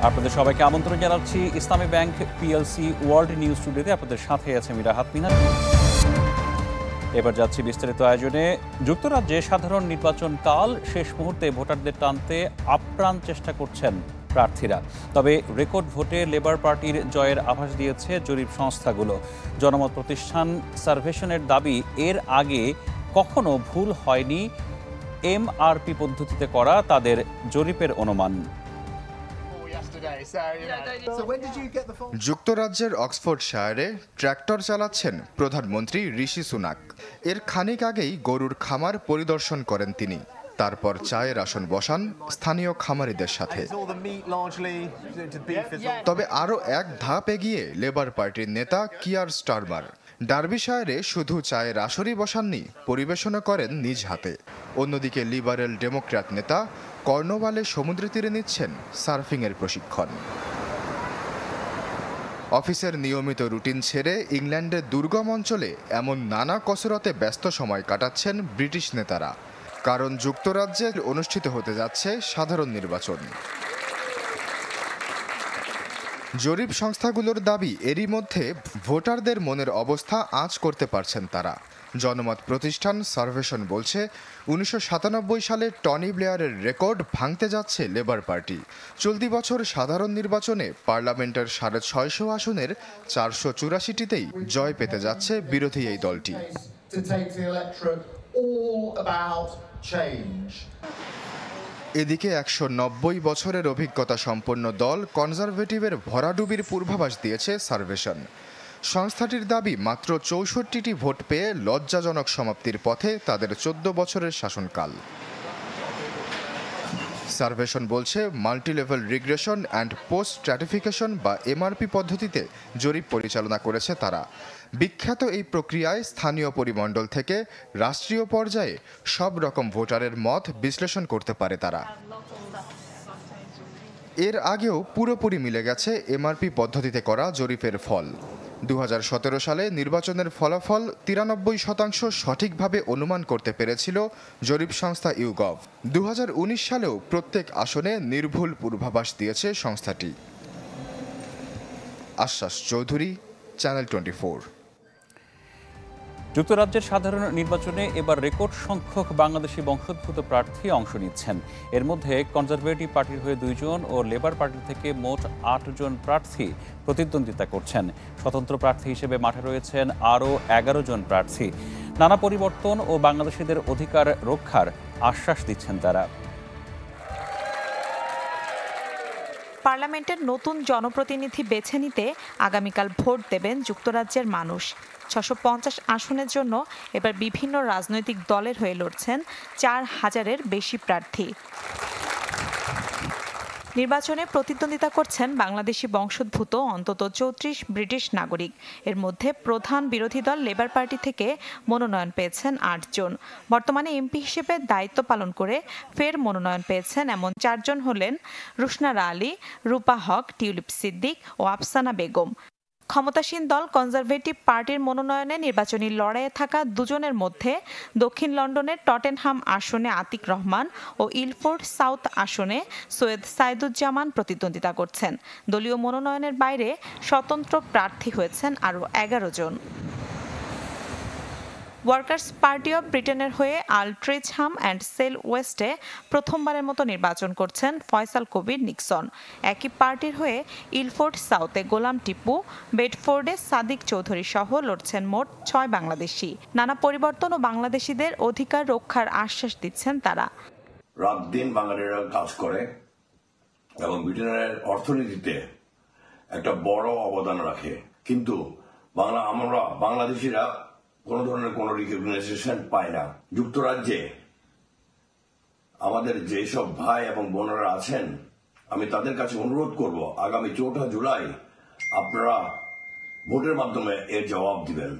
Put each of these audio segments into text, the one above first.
আপনাদের সবাইকে আমন্ত্রণ জানাচ্ছি ইসলামী ব্যাংক পিএলসি ওয়ার্ল্ড নিউজ স্টুডিওতে। আপনাদের সাথে আছে মিরাহাত মিনার। এবার যাচ্ছি বিস্তারিত আয়োজনে। যুক্তরাজ্যে সাধারণ নির্বাচন কাল শেষ মুহূর্তে ভোটারদের টানতে আপ্রাণ চেষ্টা করছেন প্রার্থীরা। তবে রেকর্ড ভোটে লেবার পার্টির জয়ের আভাস দিয়েছে জরিপ সংস্থাগুলো। জনমত প্রতিষ্ঠান সার্ভেশনের দাবি, এর আগে কখনো ভুল হয়নি এমআরপি পদ্ধতিতে করা তাদের জরিপের অনুমান। যুক্তরাজ্যের অক্সফোর্ডশায়ারে ট্র্যাক্টর চালাচ্ছেন প্রধানমন্ত্রী ঋষি সুনাক। এর খানিক আগেই গরুর খামার পরিদর্শন করেন তিনি। তারপর চায়ের আসন বসান স্থানীয় খামারিদের সাথে। তবে আরও এক ধাপ এগিয়ে লেবার পার্টির নেতা কিয়ার স্টারমার। ডার্বিশায়ারে শুধু চায়ের আসরই বসাননি, পরিবেশনা করেন নিজ হাতে। অন্যদিকে লিবারেল ডেমোক্র্যাট নেতা কর্নওয়ালে সমুদ্র তীরে নিচ্ছেন সার্ফিংয়ের প্রশিক্ষণ। অফিসের নিয়মিত রুটিন ছেড়ে ইংল্যান্ডের দুর্গম অঞ্চলে এমন নানা কসরতে ব্যস্ত সময় কাটাচ্ছেন ব্রিটিশ নেতারা। কারণ যুক্তরাজ্যে অনুষ্ঠিত হতে যাচ্ছে সাধারণ নির্বাচন। জরিপ সংস্থাগুলোর দাবি, এরই মধ্যে ভোটারদের মনের অবস্থা আঁচ করতে পারছেন তারা। জনমত প্রতিষ্ঠান সার্ভেশন বলছে 1997 সালে টনি ব্লেয়ারের রেকর্ড ভাঙতে যাচ্ছে লেবার পার্টি। চলতি বছর সাধারণ নির্বাচনে পার্লামেন্টের 650 আসনের 484টিতেই জয় পেতে যাচ্ছে বিরোধী এই দলটি। এদিকে 190 বছরের অভিজ্ঞতা সম্পন্ন দল কনজারভেটিভের ভরাডুবির পূর্বাভাস দিয়েছে সার্ভেশন। সংস্থাটির দাবি, মাত্র 64টি ভোট পেয়ে লজ্জাজনক সমাপ্তির পথে তাদের 14 বছরের শাসনকাল। সার্ভেশন বলছে multilevel regression and post stratification বা এমআরপি পদ্ধতিতে জরিপ পরিচালনা করেছে তারা। বিখ্যাত এই প্রক্রিয়ায় স্থানীয় পরিমণ্ডল থেকে রাষ্ট্রীয় পর্যায়ে সব রকম ভোটারের মত বিশ্লেষণ করতে পারে তারা। এর আগেও পুরোপুরি মিলে গেছে এমআরপি পদ্ধতিতে করা জরিপের ফল। 2017 সালে নির্বাচনের ফলাফল 93% সঠিকভাবে অনুমান করতে পেরেছিল জরিপ সংস্থা ইউগভ। 2019 সালেও প্রত্যেক আসনে নির্ভুল পূর্বাভাস দিয়েছে সংস্থাটি। আশ্বাস চৌধুরী, চ্যানেল 24। যুক্তরাজ্যের সাধারণ নির্বাচনে এবার রেকর্ড সংখ্যক বাংলাদেশি বংশোদ্ভূত প্রার্থী অংশ নিচ্ছেন। এর মধ্যে কনজারভেটিভ পার্টির হয়ে 2 জন ও লেবার পার্টি থেকে মোট 8 জন প্রার্থী প্রতিদ্বন্দ্বিতা করছেন। স্বতন্ত্র প্রার্থী হিসেবে মাঠে রয়েছেন আরও 11 জন প্রার্থী। নানা পরিবর্তন ও বাংলাদেশিদের অধিকার রক্ষার আশ্বাস দিচ্ছেন তারা। পার্লামেন্টের নতুন জনপ্রতিনিধি বেছে নিতে আগামীকাল ভোট দেবেন যুক্তরাজ্যের মানুষ। 650 আসনের জন্য এবার বিভিন্ন রাজনৈতিক দলের হয়ে লড়ছেন 4000-এর বেশি প্রার্থী। নির্বাচনে প্রতিদ্বন্দ্বিতা করছেন বাংলাদেশি বংশোদ্ভূত অন্তত 34 ব্রিটিশ নাগরিক। এর মধ্যে প্রধান বিরোধী দল লেবার পার্টি থেকে মনোনয়ন পেয়েছেন 8 জন। বর্তমানে এমপি হিসেবে দায়িত্ব পালন করে ফের মনোনয়ন পেয়েছেন এমন 4 জন হলেন রুশনারা আলী, রূপা হক, টিউলিপ সিদ্দিক ও আফসানা বেগম। ক্ষমতাসীন দল কনজারভেটিভ পার্টির মনোনয়নে নির্বাচনী লড়াইয়ে থাকা 2 জনের মধ্যে দক্ষিণ লন্ডনের টটেনহাম আসনে আতিক রহমান ও ইলফোর্ড সাউথ আসনে সৈয়দ সাইদুজ্জামান প্রতিদ্বন্দ্বিতা করছেন। দলীয় মনোনয়নের বাইরে স্বতন্ত্র প্রার্থী হয়েছেন আরও 11 জন। ওয়ার্কার্স পার্টি অব ব্রিটেনের হয়ে আল্ট্রিচহাম অ্যান্ড সেল ওয়েস্টে প্রথমবারের মতো নির্বাচন করছেন ফয়সাল কবির নিক্সন। একই পার্টির হয়ে ইলফোর্ড সাউথে গোলাম টিপু, বেডফোর্ডে সাদিক চৌধুরী সহ লড়ছেন মোট 6 বাংলাদেশি। নানা পরিবর্তন ও বাংলাদেশিদের অধিকার রক্ষার আশ্বাস দিচ্ছেন তারা। রাত দিন বাঙালিরা কাজ করে এবং ব্রিটেনের অর্থনীতিতে একটা বড় অবদান রাখে, কিন্তু আমরা বাংলাদেশিরা কোনো ধরনের কোনো রিকগনাইজেশন পায় না। যুক্তরাজ্যে আমাদের যেসব ভাই এবং বোনেরা আছেন, আমি তাদের কাছে অনুরোধ করব, আগামী 4 জুলাই আপনারা ভোটের মাধ্যমে এর জবাব দিবেন।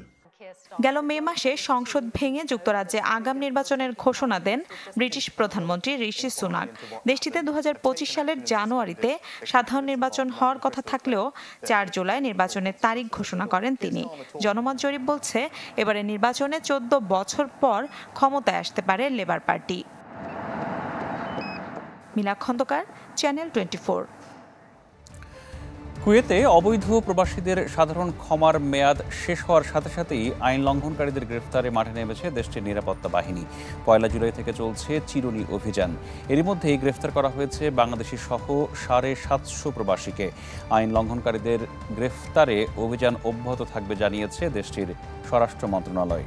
গেল মে মাসে সংসদ ভেঙে যুক্তরাজ্যে আগাম নির্বাচনের ঘোষণা দেন ব্রিটিশ প্রধানমন্ত্রী ঋষি সুনাক। দেশটিতে 2025 সালের জানুয়ারিতে সাধারণ নির্বাচন হওয়ার কথা থাকলেও 4 জুলাই নির্বাচনের তারিখ ঘোষণা করেন তিনি। জনমত জরিপ বলছে এবারে নির্বাচনে 14 বছর পর ক্ষমতায় আসতে পারে লেবার পার্টি। মিলা খন্দকার, চ্যানেল 24। কুয়েতে অবৈধ প্রবাসীদের সাধারণ ক্ষমার মেয়াদ শেষ হওয়ার সাথে সাথেই আইন লঙ্ঘনকারীদের গ্রেফতারে মাঠে নেমেছে দেশটির নিরাপত্তা বাহিনী। 1 জুলাই থেকে চলছে চিরুনি অভিযান। এরই মধ্যেই গ্রেফতার করা হয়েছে বাংলাদেশি সহ 750 প্রবাসীকে। আইন লঙ্ঘনকারীদের গ্রেফতারে অভিযান অব্যাহত থাকবে জানিয়েছে দেশটির স্বরাষ্ট্র মন্ত্রণালয়।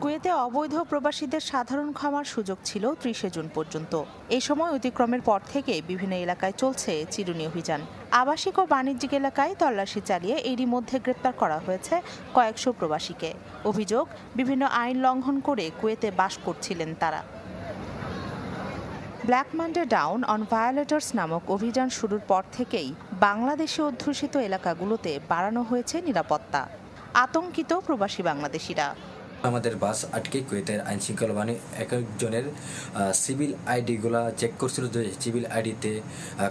কুয়েতে অবৈধ প্রবাসীদের সাধারণ ক্ষমার সুযোগ ছিল 30 জুন পর্যন্ত। এই সময় অতিক্রমের পর থেকে বিভিন্ন এলাকায় চলছে চিরুনি অভিযান। আবাসিক ও বাণিজ্যিক এলাকায় তল্লাশি চালিয়ে এরই মধ্যে গ্রেপ্তার করা হয়েছে কয়েকশো প্রবাসীকে। অভিযোগ, বিভিন্ন আইন লঙ্ঘন করে কুয়েতে বাস করছিলেন তারা। ব্ল্যাক মানডে ডাউন অন ভায়োলেটর্স নামক অভিযান শুরুর পর থেকেই বাংলাদেশে অধ্যুষিত এলাকাগুলোতে বাড়ানো হয়েছে নিরাপত্তা। আতঙ্কিত প্রবাসী বাংলাদেশিরা। আমাদের বাস আটকে কুয়েতের আইন শৃঙ্খলা বাহিনী এক একজনের সিভিল আইডিগুলা চেক করছিল যে সিভিল আইডিতে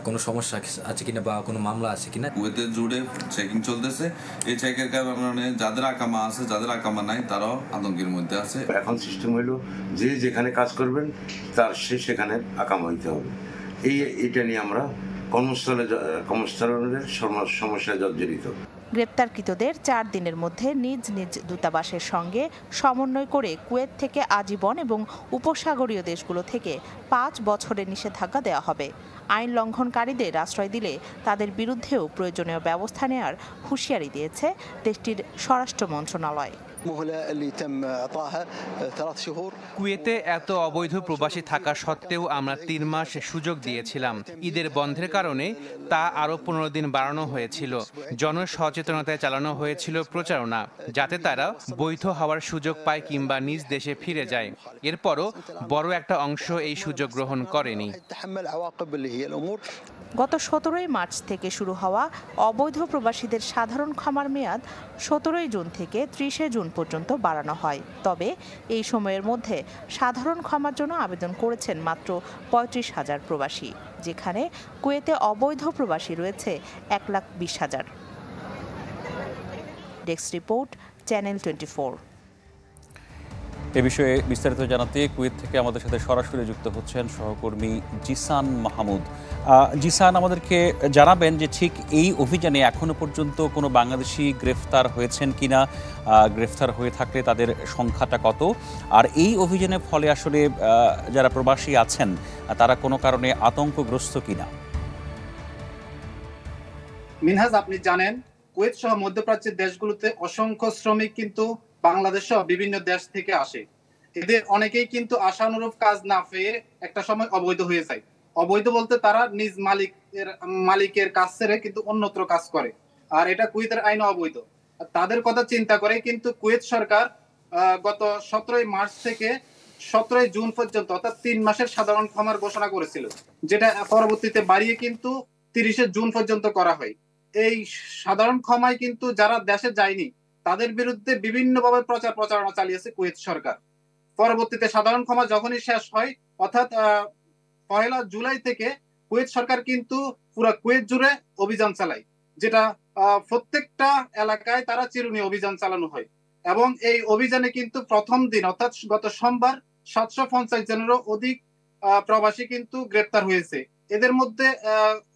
কোনো সমস্যা আছে কিনা বা কোনো মামলা আছে কিনা। কুয়েতের জুড়ে চেকিং চলতেছে। এই চেকের কারণে যাদের আকামা আছে, যাদের আকামা নাই, তারাও আতঙ্কের মধ্যে আছে। এখন সিস্টেম হইলো যে যেখানে কাজ করবেন তার সেখানে আকামা হইতে হবে। এইটা নিয়ে আমরা কর্মস্থলের সমস্যায় জর্জরিত। গ্রেপ্তারকৃতদের 4 দিনের মধ্যে নিজ নিজ দূতাবাসের সঙ্গে সমন্বয় করে কুয়েত থেকে আজীবন এবং উপসাগরীয় দেশগুলো থেকে 5 বছরের নিষেধাজ্ঞা দেওয়া হবে। আইন লঙ্ঘনকারীদের আশ্রয় দিলে তাদের বিরুদ্ধেও প্রয়োজনীয় ব্যবস্থা নেওয়ার হুঁশিয়ারি দিয়েছে দেশটির স্বরাষ্ট্র মন্ত্রণালয়। কুয়েতে এত অবৈধ প্রবাসী থাকা সত্ত্বেও আমরা 3 মাস সুযোগ দিয়েছিলাম। ঈদের বন্ধের কারণে তা আরও 15 দিন বাড়ানো হয়েছিল। জনসচেতনতায় চালানো হয়েছিল প্রচারণা, যাতে তারা বৈধ হওয়ার সুযোগ পায় কিংবা নিজ দেশে ফিরে যায়। এরপরও বড় একটা অংশ এই সুযোগ গ্রহণ করেনি। গত 17 মার্চ থেকে শুরু হওয়া অবৈধ প্রবাসীদের সাধারণ ক্ষমার মেয়াদ 17 জুন থেকে 30 জুন পর্যন্ত বাড়ানো হয়। তবে এই সময়ের মধ্যে সাধারণ ক্ষমার জন্য আবেদন করেছেন মাত্র 35,000 প্রবাসী, যেখানে কুয়েতে অবৈধ প্রবাসী রয়েছে 1,20,000। Desk report, channel 24। এ বিষয়ে বিস্তারিত জানাতে কুয়েত থেকে আমাদের সাথে সরাসরি যুক্ত হচ্ছেন সহকর্মী জিসান মাহমুদ। জিসান, আমাদেরকে জানাবেন যে ঠিক এই অভিযানে এখনো পর্যন্ত কোনো বাংলাদেশি গ্রেফতার হয়েছেন কিনা, গ্রেফতার হয়ে থাকলে তাদের সংখ্যাটা কত, আর এই অভিযানের ফলে আসলে যারা প্রবাসী আছেন তারা কোনো কারণে আতঙ্কগ্রস্ত কিনা? মিনহাজ, আপনি জানেন কুয়েত সহ মধ্যপ্রাচ্যের দেশগুলোতে অসংখ্য শ্রমিক কিন্তু বাংলাদেশ সহ বিভিন্ন দেশ থেকে আসে। এদের অনেকেই কিন্তু আশানুরূপ কাজ না পেয়ে একটা সময় অবৈধ হয়ে যায়। অবৈধ বলতে তারা নিজ মালিকের কাজ ছেড়ে কিন্তু অন্যত্র কাজ করে, আর এটা কুয়েতের আইনে অবৈধ। তাদের কথা চিন্তা করে কিন্তু কুয়েত সরকার গত 17 মার্চ থেকে 17 জুন পর্যন্ত অর্থাৎ 3 মাসের সাধারণ ক্ষমার ঘোষণা করেছিল, যেটা পরবর্তীতে বাড়িয়ে কিন্তু 30 জুন পর্যন্ত করা হয়। এই সাধারণ ক্ষমায় কিন্তু যারা দেশে যায়নি তাদের বিরুদ্ধে বিভিন্নভাবে প্রচারণা চালিয়েছে কুয়েত সরকার। পরবর্তীতে সাধারণ ক্ষমা যখনই শেষ হয়, অর্থাৎ 1 জুলাই থেকে কুয়েত সরকার কিন্তু পুরো কুয়েত জুড়ে অভিযান চালায়, যেটা প্রত্যেকটা এলাকায় তারা চিরুনি অভিযান চালানো হয়। এবং এই অভিযানে কিন্তু প্রথম দিন অর্থাৎ গত সোমবার 750 জনেরও অধিক প্রবাসী কিন্তু গ্রেপ্তার হয়েছে। এদের মধ্যে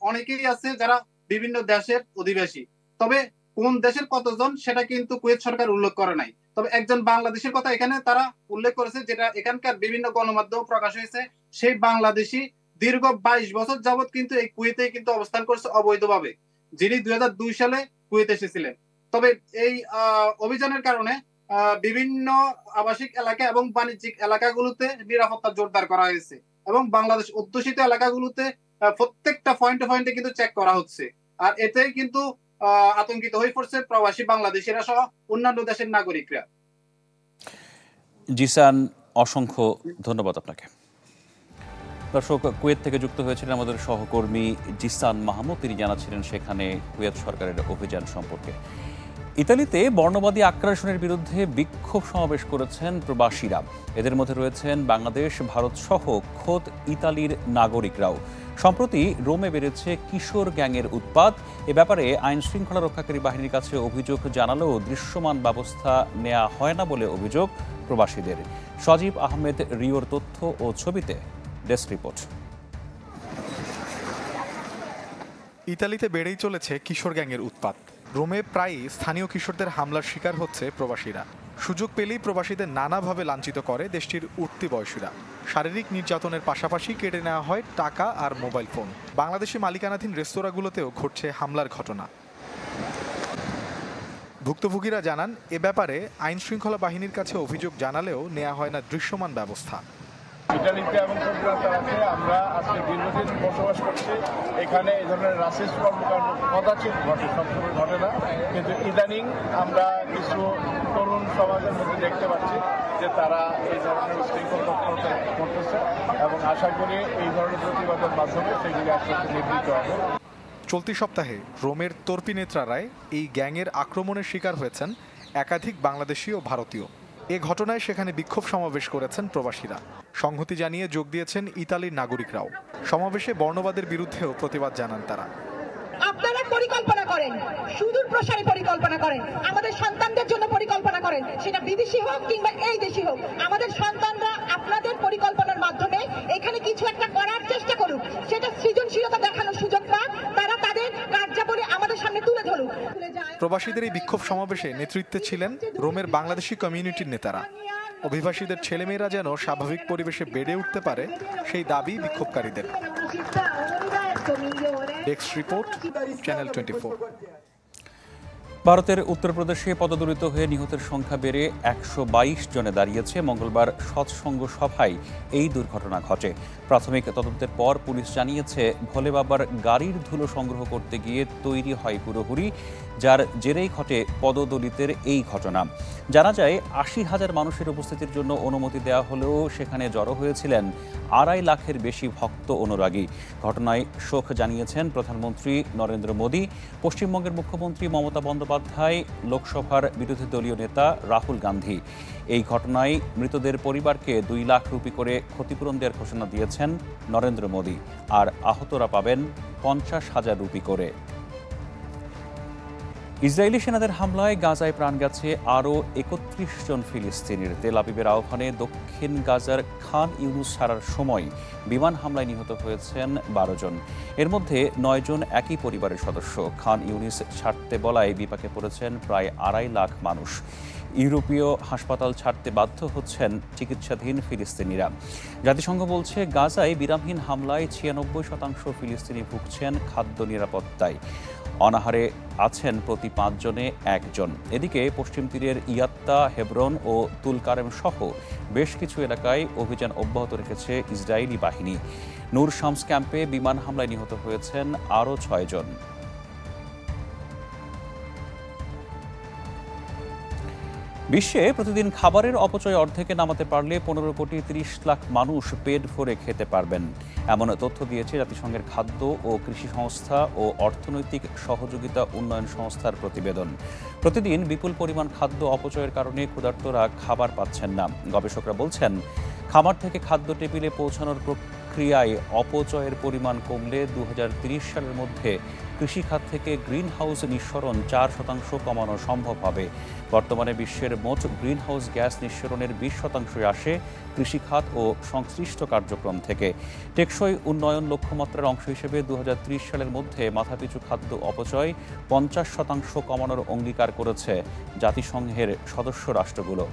অনেকেই আছে যারা বিভিন্ন দেশের অধিবাসী। তবে কোন দেশের কতজন সেটা কিন্তু কুয়েত সরকার উল্লেখ করে নাই। তবে একজন বাংলাদেশের কথা এখানে তারা উল্লেখ করেছে, যেটা এখানকার বিভিন্ন গণমাধ্যম প্রকাশ হয়েছে। সেই বাংলাদেশি দীর্ঘ 22 বছর যাবত কিন্তু এই কুয়েতে কিন্তু অবস্থান করছে অবৈধভাবে, যিনি 2002 সালে কুয়েতে এসেছিলেন। তবে এই অভিযানের কারণে বিভিন্ন আবাসিক এলাকা এবং বাণিজ্যিক এলাকাগুলোতে নিরাপত্তা জোরদার করা হয়েছে এবং বাংলাদেশ অধ্যুষিত এলাকাগুলোতে প্রত্যেকটা পয়েন্টে কিন্তু চেক করা হচ্ছে। আর এতে কিন্তু আতঙ্কিত হয়ে পড়ছে প্রবাসী বাংলাদেশিরা সহ অন্যান্য দেশের নাগরিকরা। জিসান, অসংখ্য ধন্যবাদ আপনাকে। দর্শক, কুয়েত থেকে যুক্ত হয়েছিলেন আমাদের সহকর্মী জিসান মাহমুদ। তিনি জানাচ্ছিলেন সেখানে কুয়েত সরকারের অভিযান সম্পর্কে। ইতালিতে বর্ণবাদী আগ্রাসনের বিরুদ্ধে বিক্ষোভ সমাবেশ করেছেন প্রবাসীরা। এদের মধ্যে রয়েছেন বাংলাদেশ, ভারত সহ খোদ ইতালির নাগরিকরাও। সম্প্রতি রোমে বেড়েছে কিশোর গ্যাংয়ের উৎপাত। এ ব্যাপারে আইন শৃঙ্খলা রক্ষাকারী বাহিনীর কাছে অভিযোগ জানালেও দৃশ্যমান ব্যবস্থা নেওয়া হয় না বলে অভিযোগ প্রবাসীদের। সজীব আহমেদ রিওর তথ্য ও ছবিতে ডেস্ক রিপোর্ট। ইতালিতে বেড়েই চলেছে কিশোর গ্যাংয়ের উৎপাত। রোমে প্রায়ই স্থানীয় কিশোরদের হামলার শিকার হচ্ছে প্রবাসীরা। সুযোগ পেলেই প্রবাসীদের নানাভাবে লাঞ্ছিত করে দেশটির উঠতি বয়সীরা। শারীরিক নির্যাতনের পাশাপাশি কেড়ে নেওয়া হয় টাকা আর মোবাইল ফোন। বাংলাদেশি মালিকানাধীন রেস্তোরাঁগুলোতেও ঘটছে হামলার ঘটনা। ভুক্তভোগীরা জানান, এ ব্যাপারে আইন শৃঙ্খলা বাহিনীর কাছে অভিযোগ জানালেও নেওয়া হয় না দৃশ্যমান ব্যবস্থা। ইতালিতে এবং যুক্তরাষ্ট্রে আমরা আজকে দীর্ঘদিন বসবাস করছি। এখানে এই ধরনের রাসিস্ট কর্মকাণ্ড কদাচিৎ ঘটে, সবসময় ঘটে না, কিন্তু ইদানিং আমরা কিছু তরুণ সমাজের মধ্যে দেখতে পাচ্ছি যে তারা এই ধরনের উশৃঙ্খল তৎপরতা করতেছে এবং আশা করি এই ধরনের প্রতিবাদের মাধ্যমে সেগুলি আস্তে আস্তে নিবৃত্ত হবে। চলতি সপ্তাহে রোমের তর্পিনেত্রারায় এই গ্যাংয়ের আক্রমণের শিকার হয়েছেন একাধিক বাংলাদেশি ও ভারতীয়। এ ঘটনায় সেখানে বিক্ষোভ সমাবেশ করেছেন প্রবাসীরা। সংহতি জানিয়ে যোগ দিয়েছেন ইতালির নাগরিকরাও। সমাবেশে বর্ণবাদের বিরুদ্ধেও প্রতিবাদ জানান তারা। আপনারা পরিকল্পনা করেন, সুদূর প্রসারী পরিকল্পনা করেন, আমাদের সন্তানদের জন্য পরিকল্পনা করেন, সেটা বিদেশি হোক কিংবা এই দেশি হোক, আমাদের সন্তানরা আপনাদের পরিকল্পনার মাধ্যমে এখানে কিছু একটা করার চেষ্টা করুক, সেটা সৃজনশীলতা দেখানোর সুযোগ পাক, তারা তাদের কার্যাবলী আমাদের সামনে তুলে ধরুক। প্রবাসীদের এই বিক্ষোভ সমাবেশে নেতৃত্বে ছিলেন রোমের বাংলাদেশি কমিউনিটির নেতারা। অভিবাসীদের ছেলেমেয়েরা যেন স্বাভাবিক পরিবেশে বেড়ে উঠতে পারে, সেই দাবি বিক্ষোভকারীদের। Desk report, channel 24। ভারতের উত্তরপ্রদেশে পদদলিত হয়ে নিহতের সংখ্যা বেড়ে 122 জনে দাঁড়িয়েছে। মঙ্গলবার সৎসঙ্গ সভায় এই দুর্ঘটনা ঘটে। প্রাথমিক তদন্তের পর পুলিশ জানিয়েছে, ভোলে বাবার গাড়ির ধুলো সংগ্রহ করতে গিয়ে তৈরি হয় হুড়োহুড়ি, যার জেরেই ঘটে পদদলিতের এই ঘটনা। জানা যায়, 80,000 মানুষের উপস্থিতির জন্য অনুমতি দেওয়া হলেও সেখানে জড়ো হয়েছিলেন 2.5 লাখের বেশি ভক্ত অনুরাগী। ঘটনায় শোক জানিয়েছেন প্রধানমন্ত্রী নরেন্দ্র মোদী, পশ্চিমবঙ্গের মুখ্যমন্ত্রী মমতা বন্দ্যোপাধ্যায়, লোকসভার বিরোধী দলীয় নেতা রাহুল গান্ধী। এই ঘটনায় মৃতদের পরিবারকে 2 লাখ রুপি করে ক্ষতিপূরণ দেওয়ার ঘোষণা দিয়েছেন নরেন্দ্র মোদী, আর আহতরা পাবেন 50,000 রুপি করে। ইসরায়েলি সেনাদের হামলায় গাজায় প্রাণ গেছে আরও 31 জন ফিলিস্তিনির। তেল আবিবের আহ্বানে দক্ষিণ গাজার খান ইউনুস ছাড়ার সময় বিমান হামলায় নিহত হয়েছেন 12 জন। এর মধ্যে 9 জন একই পরিবারের সদস্য। খান ইউনুস ছাড়তে বলায় বিপাকে পড়েছেন প্রায় 2.5 লাখ মানুষ। ইউরোপীয় হাসপাতাল ছাড়তে বাধ্য হচ্ছেন চিকিৎসাধীন ফিলিস্তিনিরা। জাতিসংঘ বলছে, গাজায় বিরামহীন হামলায় 96% ফিলিস্তিনি ভুগছেন খাদ্য নিরাপত্তায়। অনাহারে আছেন প্রতি 5 জনে 1 জন। এদিকে পশ্চিম তীরের ইয়াত্তা, হেব্রন ও তুলকারেম সহ বেশ কিছু এলাকায় অভিযান অব্যাহত রেখেছে ইসরায়েলি বাহিনী। নূর শামস ক্যাম্পে বিমান হামলায় নিহত হয়েছেন আরও 6 জন। বিশ্বে প্রতিদিন খাবারের অপচয় অর্ধেকে নামাতে পারলে 15 কোটি 30 লাখ মানুষ পেট ভরে খেতে পারবেন, এমন তথ্য দিয়েছে জাতিসংঘের খাদ্য ও কৃষি সংস্থা ও অর্থনৈতিক সহযোগিতা উন্নয়ন সংস্থার প্রতিবেদন। প্রতিদিন বিপুল পরিমাণ খাদ্য অপচয়ের কারণে ক্ষুধার্তরা খাবার পাচ্ছেন না। গবেষকরা বলছেন, খামার থেকে খাদ্য টেবিলে পৌঁছানোর প্রক্রিয়ায় অপচয়ের পরিমাণ কমলে 2030 সালের মধ্যে কৃষিখাত থেকে গ্রিন হাউস নিঃসরণ 4% কমানো সম্ভব হবে। বর্তমানে বিশ্বের মোট গ্রিন হাউস গ্যাস নিঃসরণের 20% আসে কৃষিখাত ও সংশ্লিষ্ট কার্যক্রম থেকে। টেকসই উন্নয়ন লক্ষ্যমাত্রার অংশ হিসেবে 2030 সালের মধ্যে মাথাপিছু খাদ্য অপচয় 50% কমানোর অঙ্গীকার করেছে জাতিসংঘের সদস্য রাষ্ট্রগুলো।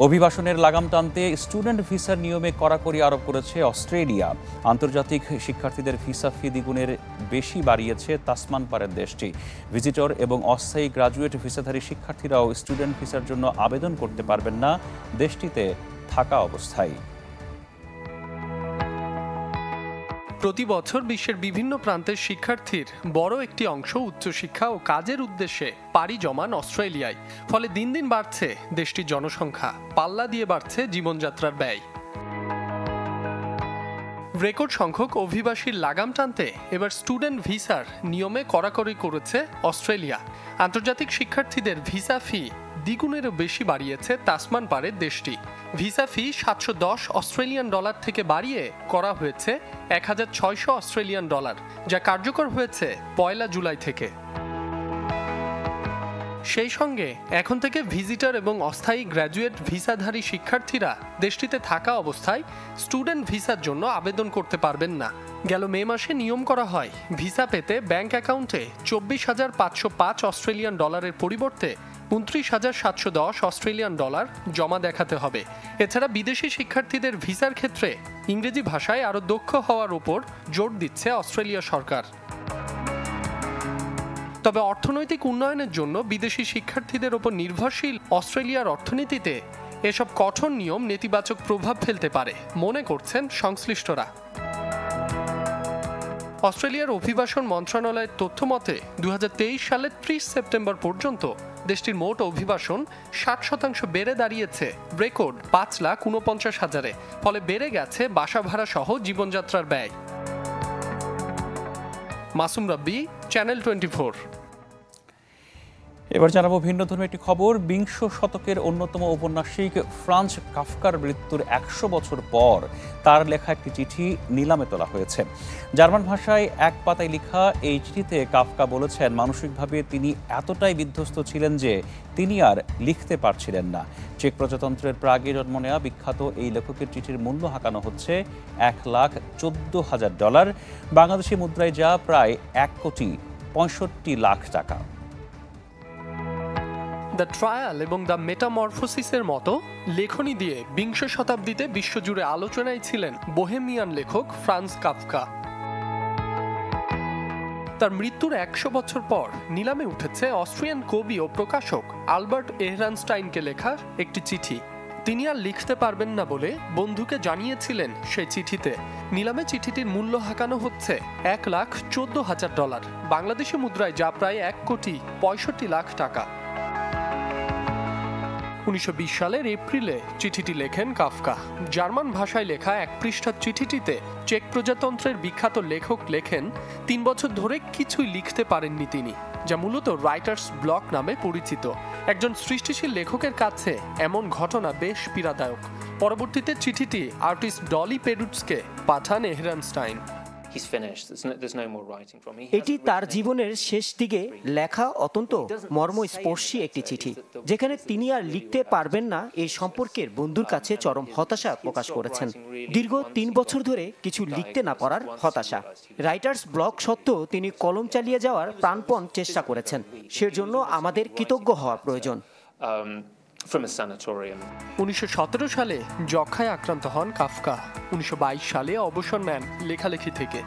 অভিবাসনের লাগাম টানতে স্টুডেন্ট ভিসার নিয়মে কড়াকড়ি আরোপ করেছে অস্ট্রেলিয়া। আন্তর্জাতিক শিক্ষার্থীদের ভিসা ফি দ্বিগুণের বেশি বাড়িয়েছে তাসমান পারের দেশটি। ভিজিটর এবং অস্থায়ী গ্রাজুয়েট ভিসাধারী শিক্ষার্থীরাও স্টুডেন্ট ভিসার জন্য আবেদন করতে পারবেন না দেশটিতে থাকা অবস্থায়। প্রতি বছর বিশ্বের বিভিন্ন প্রান্তের শিক্ষার্থীর বড় একটি অংশ উচ্চশিক্ষা ও কাজের উদ্দেশ্যে পাড়ি জমান অস্ট্রেলিয়ায়। ফলে দিন দিন বাড়ছে দেশটির জনসংখ্যা, পাল্লা দিয়ে বাড়ছে জীবনযাত্রার ব্যয়। রেকর্ড সংখ্যক অভিবাসীর লাগাম টানতে এবার স্টুডেন্ট ভিসার নিয়মে কড়াকড়ি করেছে অস্ট্রেলিয়া। আন্তর্জাতিক শিক্ষার্থীদের ভিসা ফি দ্বিগুণেরও বেশি বাড়িয়েছে তাসমান পারের দেশটি। ভিসা ফি 710 অস্ট্রেলিয়ান ডলার থেকে বাড়িয়ে করা হয়েছে 1600 অস্ট্রেলিয়ান ডলার, যা কার্যকর হয়েছে 1 জুলাই থেকে। সেই সঙ্গে এখন থেকে ভিজিটর এবং অস্থায়ী গ্র্যাজুয়েট ভিসাধারী শিক্ষার্থীরা দেশটিতে থাকা অবস্থায় স্টুডেন্ট ভিসার জন্য আবেদন করতে পারবেন না। গেল মে মাসে নিয়ম করা হয় ভিসা পেতে ব্যাংক অ্যাকাউন্টে 24,505 অস্ট্রেলিয়ান ডলারের পরিবর্তে 29,710 অস্ট্রেলিয়ান ডলার জমা দেখাতে হবে। এছাড়া বিদেশি শিক্ষার্থীদের ভিসার ক্ষেত্রে ইংরেজি ভাষায় আরও দক্ষ হওয়ার উপর জোর দিচ্ছে অস্ট্রেলিয়া সরকার। তবে অর্থনৈতিক উন্নয়নের জন্য বিদেশি শিক্ষার্থীদের ওপর নির্ভরশীল অস্ট্রেলিয়ার অর্থনীতিতে এসব কঠোর নিয়ম নেতিবাচক প্রভাব ফেলতে পারে মনে করছেন সংশ্লিষ্টরা। অস্ট্রেলিয়ার অভিবাসন মন্ত্রণালয়ের তথ্য মতে 2023 সালের 30 সেপ্টেম্বর পর্যন্ত দেশটির মোট অভিবাসন 60% বেড়ে দাঁড়িয়েছে রেকর্ড 5,49,000-এ। ফলে বেড়ে গেছে বাসা ভাড়া সহ জীবনযাত্রার ব্যয়। মাসুম রাব্বি, চ্যানেল 24। এবার জানাবো ভিন্ন ধর্মী একটি খবর। বিংশ শতকের অন্যতম ঔপন্যাসিক ফ্রাঞ্জ কাফকার মৃত্যুর 100 বছর পর তার লেখা একটি চিঠি নিলামে তোলা হয়েছে। জার্মান ভাষায় এক পাতায় লেখা এই চিঠিতে কাফকা বলেছেন মানসিকভাবে তিনি এতটাই বিধ্বস্ত ছিলেন যে তিনি আর লিখতে পারছিলেন না। চেক প্রজাতন্ত্রের প্রাগে জন্ম নেওয়া বিখ্যাত এই লেখকের চিঠির মূল্য হাঁকানো হচ্ছে $1,14,000, বাংলাদেশি মুদ্রায় যা প্রায় 1,65,00,000 টাকা। দ্য ট্রায়াল এবং দ্য মেটামরফোসিসের মতো লেখনী দিয়ে বিংশ শতাব্দীতে বিশ্বজুড়ে আলোচনায় ছিলেন বোহেমিয়ান লেখক ফ্রান্জ কাফকা। তার মৃত্যুর 100 বছর পর নিলামে উঠেছে অস্ট্রিয়ান কবি ও প্রকাশক আলবার্ট এহরানস্টাইনকে লেখা একটি চিঠি। তিনি আর লিখতে পারবেন না বলে বন্ধুকে জানিয়েছিলেন সেই চিঠিতে। নিলামে চিঠিটির মূল্য হাঁকানো হচ্ছে $1,14,000, বাংলাদেশি মুদ্রায় যা প্রায় 1,65,00,000 টাকা। 1920 সালের এপ্রিলে চিঠিটি লেখেন কাফকা। জার্মান ভাষায় লেখা এক পৃষ্ঠার চিঠিটিতে চেক প্রজাতন্ত্রের বিখ্যাত লেখক লেখেন 3 বছর ধরে কিছুই লিখতে পারেননি তিনি, যা মূলত রাইটার্স ব্লক নামে পরিচিত। একজন সৃষ্টিশীল লেখকের কাছে এমন ঘটনা বেশ পীড়াদায়ক। পরবর্তীতে চিঠিটি আর্টিস্ট ডলি পেরুটসকে পাঠান এহরানস্টাইন। এটি তার জীবনের শেষ দিকে লেখা অত্যন্ত মর্মস্পর্শী একটি চিঠি, যেখানে তিনি আর লিখতে পারবেন না এই সম্পর্কের বন্ধুর কাছে চরম হতাশা প্রকাশ করেছেন। দীর্ঘ 3 বছর ধরে কিছু লিখতে না পারার হতাশা। রাইটার্স ব্লক সত্ত্বেও তিনি কলম চালিয়ে যাওয়ার প্রাণপণ চেষ্টা করেছেন। সেজন্য আমাদের কৃতজ্ঞ হওয়া প্রয়োজন। 1917 সালে যক্ষ্মায় আক্রান্ত হন কাফকা। 1922 সালে অবসর নেন লেখালেখি থেকে।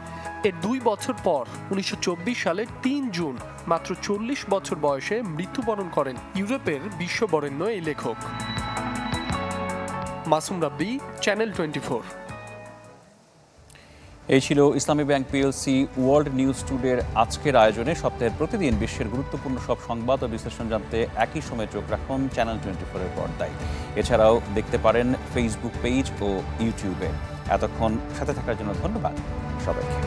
এর 2 বছর পর 1924 সালের 3 জুন মাত্র 40 বছর বয়সে মৃত্যুবরণ করেন ইউরোপের বিশ্ববরেণ্য এই লেখক। মাসুম রাব্বি, চ্যানেল 24। এই ছিল ইসলামী ব্যাংক পিএলসি ওয়ার্ল্ড নিউজ টুডের আজকের আয়োজনে। সপ্তাহের প্রতিদিন বিশ্বের গুরুত্বপূর্ণ সব সংবাদ ও বিশ্লেষণ জানতে একই সময়ে চোখ রাখুন চ্যানেল 24 এর পর্দায়। এছাড়াও দেখতে পারেন ফেসবুক পেজ ও ইউটিউবে। এতক্ষণ সাথে থাকার জন্য ধন্যবাদ সবাইকে।